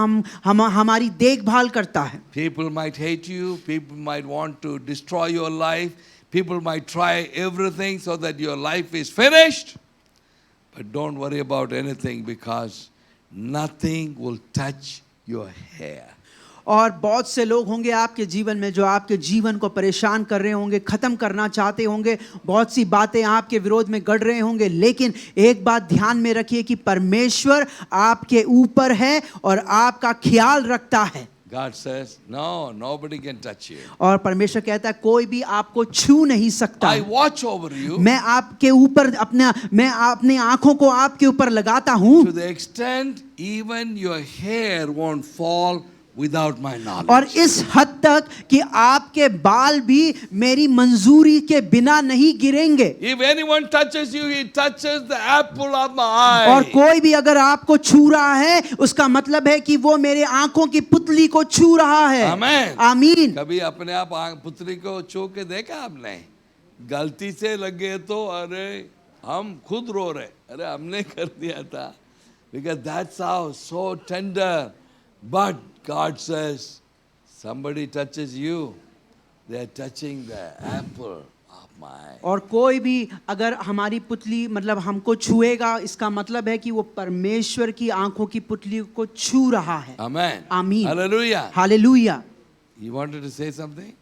Speaker 2: हमारी देखभाल करता है।
Speaker 1: People might hate you. People might want to destroy your life. People might try everything so that your life is finished. But don't worry about anything because nothing will touch your hair.
Speaker 2: और बहुत से लोग होंगे आपके जीवन में जो आपके जीवन को परेशान कर रहे होंगे, खत्म करना चाहते होंगे, बहुत सी बातें आपके विरोध में गढ़ रहे होंगे, लेकिन एक बात ध्यान में रखिए कि परमेश्वर आपके ऊपर है और आपका ख्याल रखता है।
Speaker 1: God says, no, nobody can touch you.
Speaker 2: और परमेश्वर कहता है कोई भी आपको छू नहीं सकता।
Speaker 1: I watch over you
Speaker 2: मैं आपके ऊपर मैं अपने आंखों को आपके ऊपर लगाता हूँ,
Speaker 1: to the extent even your hair won't fall without my knowledge.
Speaker 2: और इस हद तक कि आपके बाल भी मेरी मंजूरी के बिना नहीं गिरेंगे।
Speaker 1: If anyone touches you, he touches the apple of my eye.
Speaker 2: और कोई भी अगर आपको छू रहा है उसका मतलब है कि वो मेरे आंखों की पुतली को छू रहा है।
Speaker 1: Amen.
Speaker 2: आमीन।
Speaker 1: कभी अपने आप पुतली को छू के देखा आपने? गलती से लगे तो अरे हम खुद रो रहे, अरे हमने कर दिया था, because that's how so tender. But God says, somebody touches you, they are touching the apple of my eye.
Speaker 2: और कोई भी अगर हमारी पुतली मतलब हमको छुएगा, इसका मतलब है कि वो परमेश्वर की आंखों की पुतली को छू रहा है।
Speaker 1: Amen.
Speaker 2: आमीन।
Speaker 1: Hallelujah.
Speaker 2: Hallelujah.
Speaker 1: You wanted to say something?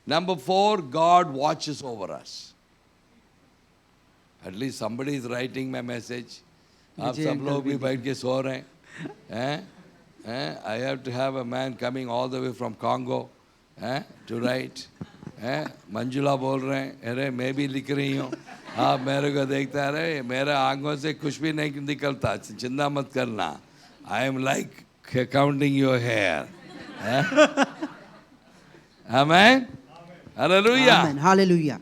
Speaker 1: Number 4, God watches over us. At least somebody is writing my message. आप सब लोग भी बैठ के सो रहे हैं? I have to have a man coming all the way from Congo to write. Manjula बोल रहे हैं, अरे मैं भी लिख रही हूँ, आप मेरे को देखता रहे, मेरे आंखों से कुछ भी नहीं निकलता, चिंता मत करना. I am like counting your hair. Amen. Hallelujah.
Speaker 2: आमीन। Hallelujah.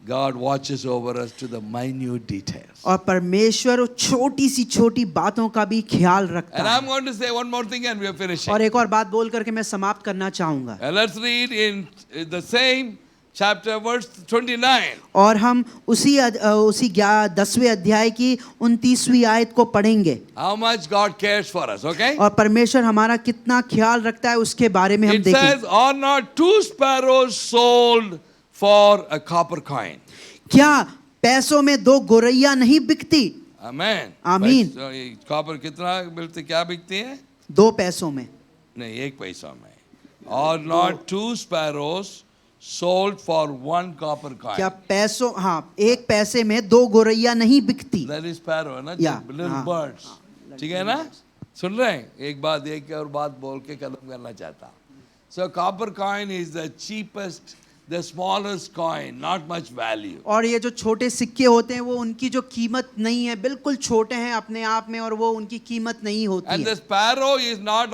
Speaker 1: God watches over us to the minute details.
Speaker 2: और परमेश्वर छोटी सी छोटी बातों का भी ख्याल रखता
Speaker 1: And
Speaker 2: है।
Speaker 1: I'm going to say one more thing and we are finishing.
Speaker 2: और एक और बात बोल करके मैं समाप्त करना चाहूंगा।
Speaker 1: And let's read in the same chapter verse 29.
Speaker 2: और हम उसी 10वें अध्याय की 29वीं आयत को पढ़ेंगे।
Speaker 1: How much God cares for us, okay?
Speaker 2: और परमेश्वर हमारा कितना ख्याल रखता है उसके बारे में हम
Speaker 1: It
Speaker 2: देखें।
Speaker 1: says, are not 2 sparrows sold for a copper coin?
Speaker 2: क्या पैसों में 2 गोरैया नहीं बिकती?
Speaker 1: Amen.
Speaker 2: आमीन।
Speaker 1: कॉपर कितना मिलती, क्या बिकती है?
Speaker 2: 2 पैसों में
Speaker 1: नहीं, 1 पैसा में. Or not 2 sparrows sold for 1 copper coin?
Speaker 2: क्या पैसों, हाँ, 1 पैसे में 2 गोरैया नहीं बिकती?
Speaker 1: That is sparrow है ना,
Speaker 2: Yeah,
Speaker 1: little
Speaker 2: हाँ,
Speaker 1: birds. ठीक है ना? सुन रहे हैं? एक और बात बोल के खत्म करना चाहता. So copper coin is the cheapest, the smallest coin, not much value.
Speaker 2: और ये जो छोटे सिक्के होते हैं वो उनकी जो कीमत नहीं है, बिल्कुल छोटे हैं अपने आप में और वो उनकी कीमत नहीं होती
Speaker 1: And the
Speaker 2: है।
Speaker 1: sparrow is not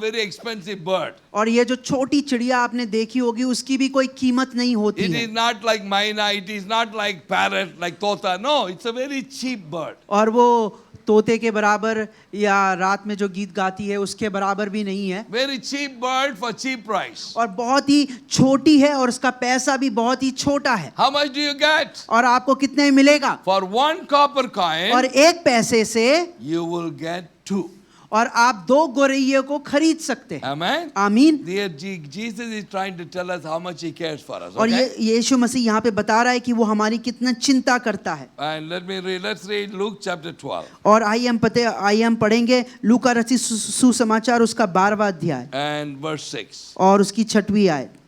Speaker 1: very expensive bird.
Speaker 2: और ये जो छोटी चिड़िया आपने देखी होगी उसकी भी कोई कीमत नहीं होती
Speaker 1: It
Speaker 2: है।
Speaker 1: is not like myna, it is not like parrot, like tota. No, it's a very cheap bird.
Speaker 2: और वो तोते के बराबर या रात में जो गीत गाती है उसके बराबर भी नहीं है।
Speaker 1: Very cheap bird for cheap price.
Speaker 2: और बहुत ही छोटी है और उसका पैसा भी बहुत ही छोटा है।
Speaker 1: How much do you get?
Speaker 2: और आपको कितने में मिलेगा?
Speaker 1: For 1 copper coin,
Speaker 2: और 1 पैसे से
Speaker 1: you will get 2.
Speaker 2: और आप 2 गोरैये को खरीद सकते हैं।
Speaker 1: Amen.
Speaker 2: आमीन।
Speaker 1: Dear Jesus is trying to tell us how much he cares for us.
Speaker 2: और
Speaker 1: Okay?
Speaker 2: ये यीशु मसीह यहाँ पे बता रहा है कि वो हमारी कितना चिंता करता है।
Speaker 1: And let's read Luke chapter 12
Speaker 2: और आइए हम पढ़ेंगे लूका रचित सुसमाचार उसका 12वां अध्याय
Speaker 1: and verse 6.
Speaker 2: और उसकी 6वीं आयत।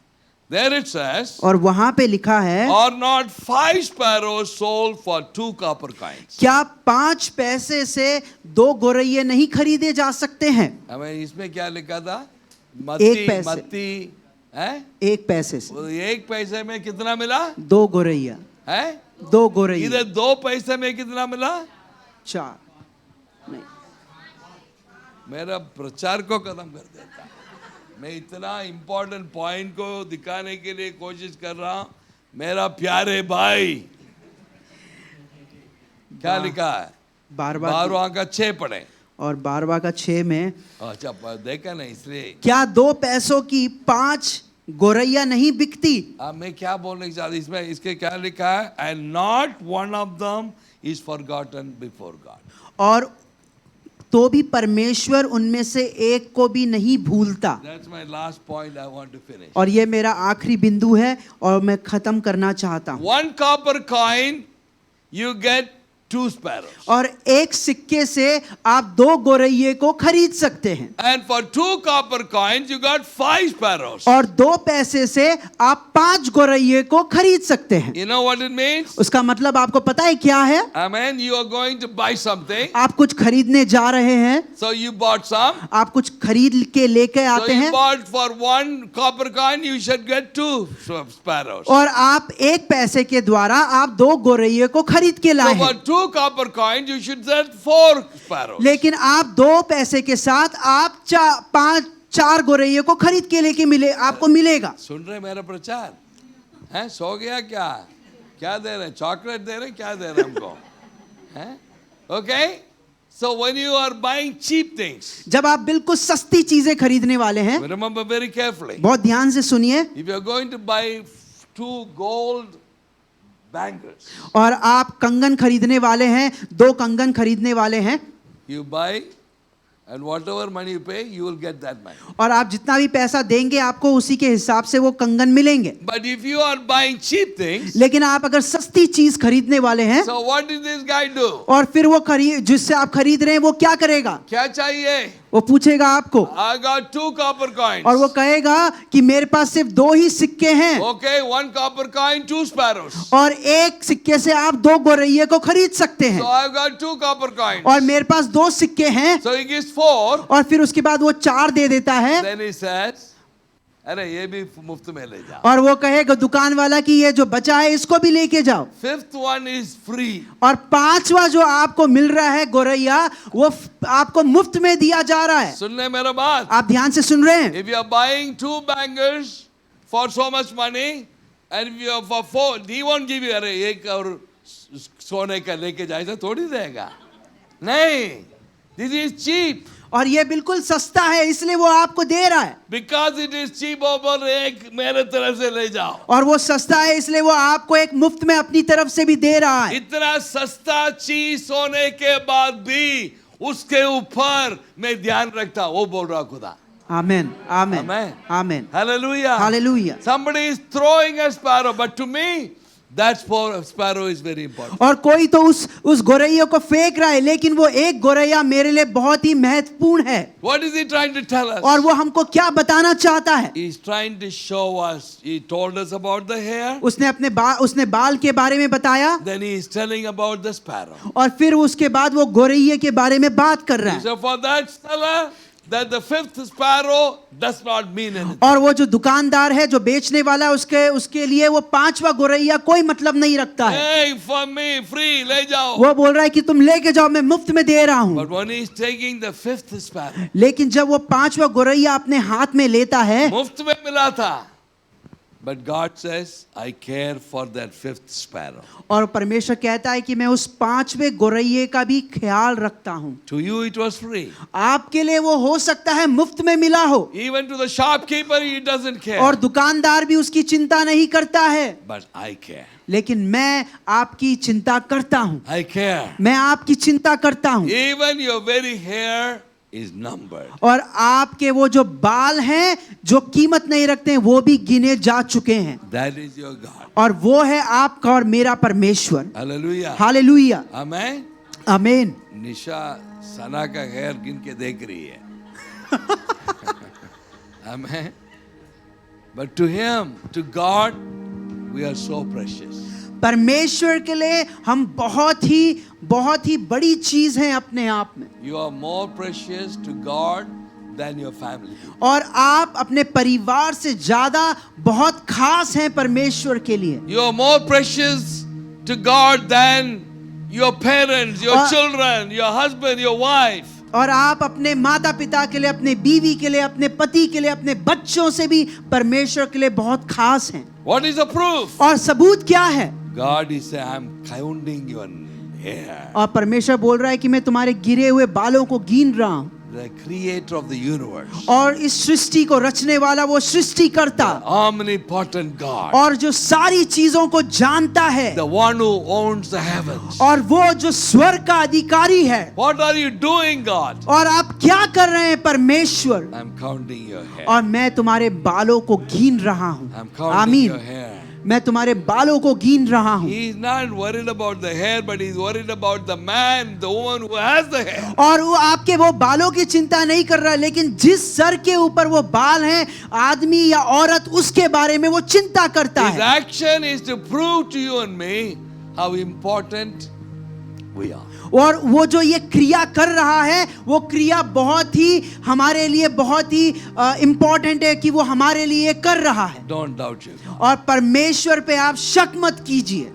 Speaker 1: There it says,
Speaker 2: और वहां पे लिखा है,
Speaker 1: are not 5 sparrows sold for 2 copper coins?
Speaker 2: क्या 5 पैसे से 2 गोरैये नहीं खरीदे जा सकते हैं?
Speaker 1: हमें इसमें क्या लिखा था?
Speaker 2: 1 पैसे।
Speaker 1: मत्ती है?
Speaker 2: 1 पैसे से
Speaker 1: 1 पैसे में कितना मिला
Speaker 2: 2 गोरैया,
Speaker 1: है?
Speaker 2: 2 गोरैया,
Speaker 1: इधर 2 पैसे में कितना मिला?
Speaker 2: 4 नहीं।
Speaker 1: मेरा प्रचार को खत्म कर देता. मैं इतना इम्पोर्टेंट पॉइंट को दिखाने के लिए कोशिश कर रहा हूं. मेरा प्यारे भाई, क्या लिखा है? 12वां का 6 पढ़े.
Speaker 2: और 12वां का 6 में,
Speaker 1: अच्छा देखा ना, इसलिए
Speaker 2: क्या 2 पैसों की 5 गोरैया नहीं बिकती?
Speaker 1: मैं क्या बोलने की चाहती, इसमें इसके क्या लिखा है? And not one of them is forgotten before God.
Speaker 2: और तो भी परमेश्वर उनमें से एक को भी नहीं भूलता।
Speaker 1: That's my last point I want to finish.
Speaker 2: और ये मेरा आखिरी बिंदु है और मैं खत्म करना चाहता हूँ।
Speaker 1: 1 copper coin, you get 2 sparrows.
Speaker 2: और 1 सिक्के से आप 2 गोरैये को खरीद सकते हैं।
Speaker 1: And for 2 copper coins, you got 5 sparrows.
Speaker 2: और 2 पैसे से आप 5 गोरैये को खरीद सकते हैं।
Speaker 1: You know what it means?
Speaker 2: उसका मतलब आपको पता है क्या है?
Speaker 1: Amen. You are going to buy something.
Speaker 2: आप कुछ खरीदने जा रहे हैं।
Speaker 1: So you bought some.
Speaker 2: आप कुछ खरीद के लेके
Speaker 1: So
Speaker 2: आते
Speaker 1: you
Speaker 2: हैं।
Speaker 1: bought for 1 copper coin, you should get 2 sparrows.
Speaker 2: और आप 1 पैसे के द्वारा आप 2 गोरैये को खरीद के लाए
Speaker 1: So for
Speaker 2: हैं।
Speaker 1: 2 copper coins, you should sell 4 sparrows.
Speaker 2: लेकिन आप 2 पैसे के साथ आप 4 गौरैये को खरीद के लेके आपको मिलेगा।
Speaker 1: सुन रहे मेरा प्रचार हैं? सो गया क्या? क्या दे रहे? चॉकलेट दे रहे? क्या दे रहे हमको? हैं? Okay? So when you are buying cheap things,
Speaker 2: जब आप बिल्कुल सस्ती चीजें खरीदने वाले हैं,
Speaker 1: remember very carefully.
Speaker 2: बहुत ध्यान से सुनिए,
Speaker 1: If you are going to buy 2 gold bangles,
Speaker 2: और आप कंगन खरीदने वाले हैं, 2 कंगन खरीदने वाले हैं,
Speaker 1: you buy, and whatever money you pay, you will get that money.
Speaker 2: और आप जितना भी पैसा देंगे आपको उसी के हिसाब से वो कंगन मिलेंगे।
Speaker 1: But if you are buying cheap things,
Speaker 2: लेकिन आप अगर सस्ती चीज खरीदने वाले हैं,
Speaker 1: so what did this guy do?
Speaker 2: और फिर वो जिससे आप खरीद रहे हैं वो क्या करेगा?
Speaker 1: क्या चाहिए?
Speaker 2: वो पूछेगा आपको,
Speaker 1: I got 2 copper coins.
Speaker 2: और वो कहेगा कि मेरे पास सिर्फ 2 ही सिक्के हैं,
Speaker 1: Okay, 1 copper coin, 2 sparrows.
Speaker 2: और 1 सिक्के से आप 2 गौरैये को खरीद सकते हैं,
Speaker 1: So I've got 2 copper coins.
Speaker 2: और मेरे पास 2 सिक्के हैं,
Speaker 1: So he gives 4.
Speaker 2: और फिर उसके बाद वो 4 दे देता है,
Speaker 1: Then he says, अरे ये भी मुफ्त में ले जाओ.
Speaker 2: और वो कहेगा दुकान वाला कि ये जो बचा है इसको भी लेके जाओ।
Speaker 1: 5th one is free.
Speaker 2: और 5वां जो आपको मिल रहा है गौरैया, वो आपको मुफ्त में दिया जा रहा है।
Speaker 1: सुन ले मेरा बात.
Speaker 2: आप ध्यान से सुन रहे हैं?
Speaker 1: If you are buying 2 bangles for so much money, and if you are for 4, he won't give you, अरे एक और सोने का लेके जाए तो थोड़ी देगा. नहीं, this is cheap.
Speaker 2: और ये बिल्कुल सस्ता है, इसलिए वो आपको दे रहा है।
Speaker 1: Because it is cheap, over एक मेरे तरफ से ले जाओ.
Speaker 2: और वो सस्ता है इसलिए वो आपको एक मुफ्त में अपनी तरफ से भी दे रहा है।
Speaker 1: इतना सस्ता चीज होने के बाद भी उसके ऊपर मैं ध्यान रखता, वो बोल रहा खुदा.
Speaker 2: आमेन, आमेन,
Speaker 1: Amen.
Speaker 2: Amen,
Speaker 1: Hallelujah.
Speaker 2: Hallelujah.
Speaker 1: Somebody is throwing a sparrow, but to me, that sparrow is very important.
Speaker 2: और कोई तो उस गौरैया को फेंक रहा है, लेकिन वो एक गौरैया मेरे लिए बहुत ही महत्वपूर्ण है।
Speaker 1: What is he trying to tell us?
Speaker 2: और वो हमको क्या बताना चाहता है?
Speaker 1: He's trying to show us. He told us about the hair.
Speaker 2: उसने बाल के बारे में बताया,
Speaker 1: Then he is telling about the sparrow.
Speaker 2: और फिर उसके बाद वो गौरैया के बारे में बात कर रहा है।
Speaker 1: So for that seller, that the 5th sparrow does not mean anything.
Speaker 2: और वो जो दुकानदार है, जो बेचने वाला है, उसके लिए वो 5वां गौरैया कोई मतलब नहीं रखता है।
Speaker 1: Hey, for me, free, ले जाओ.
Speaker 2: वो बोल रहा है कि तुम लेके जाओ, मैं मुफ्त में दे रहा हूँ।
Speaker 1: But when he is taking the 5th sparrow,
Speaker 2: लेकिन जब वो 5वां गौरैया अपने हाथ में लेता है,
Speaker 1: मुफ्त में मिला था. But God says, I care for that 5th sparrow.
Speaker 2: और परमेश्वर कहता है कि मैं उस 5वें गौरैये का भी ख्याल रखता हूँ।
Speaker 1: To you it was free.
Speaker 2: आपके लिए वो हो सकता है मुफ्त में मिला हो,
Speaker 1: Even to the shopkeeper he doesn't care.
Speaker 2: और दुकानदार भी उसकी चिंता नहीं करता है,
Speaker 1: But I care.
Speaker 2: लेकिन मैं आपकी चिंता करता हूँ।
Speaker 1: I care.
Speaker 2: मैं आपकी चिंता करता हूँ।
Speaker 1: Even your very hair is numbered.
Speaker 2: और आपके वो जो बाल हैं, जो कीमत नहीं रखते हैं, वो भी गिने जा चुके हैं।
Speaker 1: That is your God.
Speaker 2: और वो है आपका और मेरा परमेश्वर।
Speaker 1: Hallelujah.
Speaker 2: Hallelujah,
Speaker 1: Amen.
Speaker 2: आमीन।
Speaker 1: निशा सना का हेयर गिन के देख रही है. Amen. But to him, to God, we are so precious.
Speaker 2: परमेश्वर के लिए हम बहुत ही बड़ी चीज हैं अपने आप में।
Speaker 1: You are more precious to God than your family.
Speaker 2: और आप अपने परिवार से ज्यादा बहुत खास हैं परमेश्वर के लिए।
Speaker 1: You are more precious to God than your parents, your children, your husband, your wife.
Speaker 2: और आप अपने माता पिता के लिए, अपने बीवी के लिए, अपने पति के लिए, अपने बच्चों से भी परमेश्वर के लिए बहुत खास हैं।
Speaker 1: What is the proof?
Speaker 2: और सबूत क्या है?
Speaker 1: God is saying, I'm counting your hair.
Speaker 2: और परमेश्वर बोल रहा है कि मैं तुम्हारे गिरे हुए बालों को गिन रहा हूँ।
Speaker 1: The creator of the universe.
Speaker 2: और इस सृष्टि को रचने वाला वो सृष्टिकर्ता,
Speaker 1: Omnipotent God.
Speaker 2: और जो सारी चीजों को जानता है,
Speaker 1: The one who owns the heavens.
Speaker 2: और वो जो स्वर्ग का अधिकारी है।
Speaker 1: What are you doing, God?
Speaker 2: और आप क्या कर रहे हैं परमेश्वर?
Speaker 1: I'm counting your hair.
Speaker 2: और मैं तुम्हारे बालों को गिन रहा हूँ।
Speaker 1: I'm counting
Speaker 2: आमीन।
Speaker 1: your hair.
Speaker 2: मैं तुम्हारे बालों को गिन रहा हूँ।
Speaker 1: He is not worried about the hair, but he's worried about the man, the woman who has the hair.
Speaker 2: और वो आपके वो बालों की चिंता नहीं कर रहा है, लेकिन जिस सर के ऊपर वो बाल हैं, आदमी या औरत, उसके बारे में वो चिंता करता
Speaker 1: His
Speaker 2: है।
Speaker 1: action is to prove to you and me how important we are.
Speaker 2: और वो जो ये क्रिया कर रहा है, वो क्रिया बहुत ही हमारे लिए बहुत ही इम्पोर्टेंट है कि वो हमारे लिए कर रहा है।
Speaker 1: Don't doubt your God.
Speaker 2: और परमेश्वर पे आप शक मत कीजिए।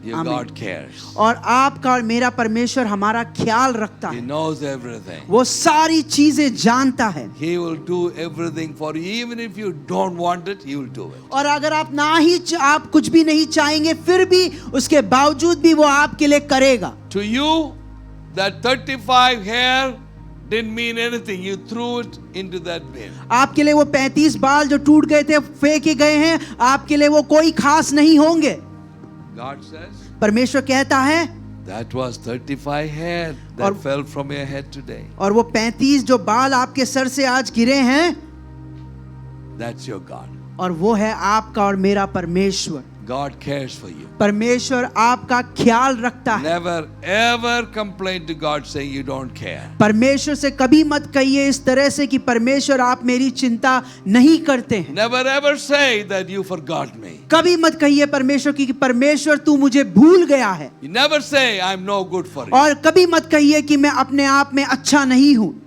Speaker 1: Your
Speaker 2: आमीन।
Speaker 1: God cares.
Speaker 2: और आपका और मेरा परमेश्वर हमारा ख्याल रखता
Speaker 1: He
Speaker 2: है,
Speaker 1: knows everything.
Speaker 2: वो सारी चीजें जानता है।
Speaker 1: He will do everything for you. Even if you don't want it, He will do it.
Speaker 2: और अगर आप आप कुछ भी नहीं चाहेंगे, फिर भी उसके बावजूद भी वो आपके लिए करेगा।
Speaker 1: To you, that 35 hair didn't mean anything. You threw it into that bin.
Speaker 2: आपके लिए वो 35 बाल जो टूट गए थे, फेंके गए हैं, आपके लिए वो कोई खास नहीं होंगे।
Speaker 1: God says,
Speaker 2: परमेश्वर कहता है,
Speaker 1: that was 35 hair that
Speaker 2: और-
Speaker 1: fell from your head today.
Speaker 2: और वो 35 जो बाल आपके सर से आज गिरे हैं,
Speaker 1: That's your God.
Speaker 2: और वो है आपका और मेरा परमेश्वर।
Speaker 1: God cares for you.
Speaker 2: परमेश्वर आपका ख्याल रखता है।
Speaker 1: Never ever complain to God saying you don't care.
Speaker 2: परमेश्वर से कभी मत कहिए इस तरह से कि परमेश्वर आप मेरी चिंता नहीं करते हैं।
Speaker 1: Never ever say that you forgot me.
Speaker 2: कभी मत कहिए परमेश्वर की कि परमेश्वर तू मुझे भूल गया है।
Speaker 1: You never say I'm no good for you.
Speaker 2: और कभी मत कहिए कि मैं अपने आप में अच्छा नहीं हूँ।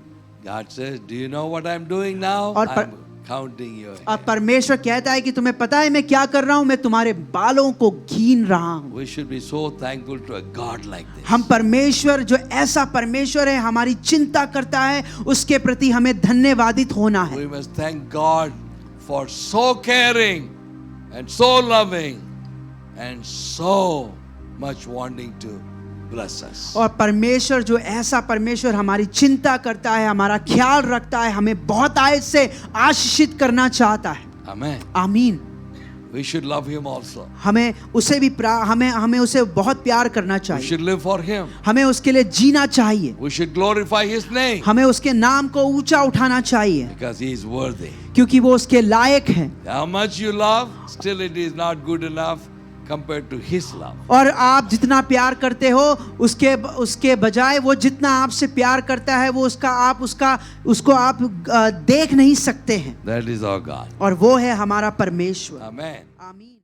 Speaker 1: God says, do you know what I'm doing now?
Speaker 2: और
Speaker 1: I'm counting your
Speaker 2: और
Speaker 1: hair.
Speaker 2: परमेश्वर कहता है कि तुम्हें पता है मैं क्या कर रहा हूँ, मैं तुम्हारे बालों को गिन रहा हूँ।
Speaker 1: We should be so thankful to a God like this.
Speaker 2: हम परमेश्वर, जो ऐसा परमेश्वर है, हमारी चिंता करता है, उसके प्रति हमें धन्यवादित होना है।
Speaker 1: We must thank God for so caring and so loving and so much wanting to bless us.
Speaker 2: और परमेश्वर, जो ऐसा परमेश्वर हमारी चिंता करता है, हमारा ख्याल रखता है, हमें बहुत आयत से आशीषित करना चाहता है।
Speaker 1: Amen.
Speaker 2: आमीन।
Speaker 1: We should love Him also.
Speaker 2: हमें उसे भी हमें उसे बहुत प्यार करना
Speaker 1: We
Speaker 2: चाहिए।
Speaker 1: should live for Him.
Speaker 2: हमें उसके लिए जीना चाहिए।
Speaker 1: We should glorify His name
Speaker 2: हमें उसके नाम को ऊंचा उठाना चाहिए,
Speaker 1: because He is worthy.
Speaker 2: क्योंकि वो उसके लायक है।
Speaker 1: How much you love, still it is not good enough compared to His love.
Speaker 2: और आप जितना प्यार करते हो, उसके बजाय वो जितना आपसे प्यार करता है, वो उसको आप देख नहीं सकते हैं।
Speaker 1: That is our God.
Speaker 2: और वो है हमारा परमेश्वर।
Speaker 1: Amen.
Speaker 2: आमीन।